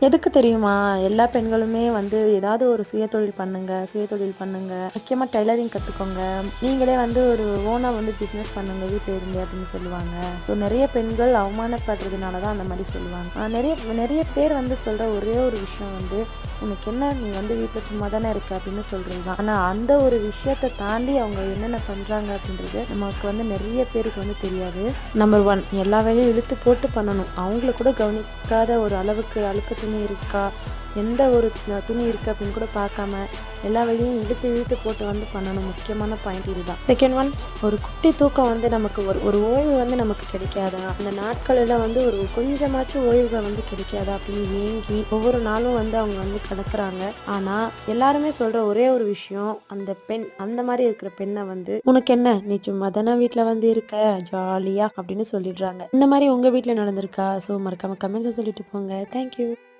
எதுக்கு தெரியுமா? எல்லா பெண்களுமே வந்து ஏதாவது ஒரு சுயதொழில் பண்ணுங்க, சுயதொழில் பண்ணுங்க. முக்கியமா டெய்லரிங் கத்துக்கோங்க. நீங்களே வந்து ஒரு ஓனா வந்து பிசினஸ் பண்ணுங்க வீட்ல இருந்தே அப்படின்னு சொல்லுவாங்க. ஸோ நெறைய பெண்கள் அவமானப்படுறதுனால தான் அந்த மாரி சொல்லுவாங்க. நெறைய நெறைய பேர் வந்து சொல்ற ஒரே ஒரு விஷயம் வந்து, "உனக்கு என்ன? நீ வந்து வீட்ல சும்மா தானே இருக்க" அப்படின்னு சொல்றது தான். ஆனா அந்த ஒரு விஷயத்த தாண்டி அவங்க என்னென்ன பண்றாங்க அப்படின்றது நமக்கு வந்து நெறைய பேருக்கு வந்து தெரியாது. நம்பர் 1 எல்லா வேலையும் இழுத்து போட்டு பண்ணணும். அவங்கள கூட கவனிக்காத ஒரு அளவுக்கு அழுக்கு துணி இருக்கா, எந்த ஒரு துணி இருக்கு அப்படின்னு கூட பார்க்காம, எல்லா வேலையும் இழுத்து இழுத்து போட்டு வந்து பண்ணணும். முக்கியமான பாயிண்ட் இதுதான். செகண்ட் ஒன், ஒரு குட்டி தூக்கம் வந்து நமக்கு ஒரு ஒரு ஓய்வு வந்து நமக்கு கிடைக்காதா? அந்த நாட்களில வந்து ஒரு கொஞ்சமாச்சும் ஓய்வுகள் வந்து கிடைக்காதா அப்படின்னு ஏங்கி ஒவ்வொரு நாளும் வந்து அவங்க வந்து கிடக்குறாங்க. ஆனா எல்லாருமே சொல்ற ஒரே ஒரு விஷயம், அந்த பெண் அந்த மாதிரி இருக்கிற பெண்ணை வந்து, "உனக்கு என்ன? நீ சும்மா தானே வீட்ல வந்து இருக்க ஜாலியா" அப்படின்னு சொல்லிடுறாங்க. இந்த மாதிரி உங்க வீட்ல நடந்திருக்கா? ஸோ மறக்காம கமெண்ட்ஸை சொல்லிட்டு போங்க. தேங்க்யூ.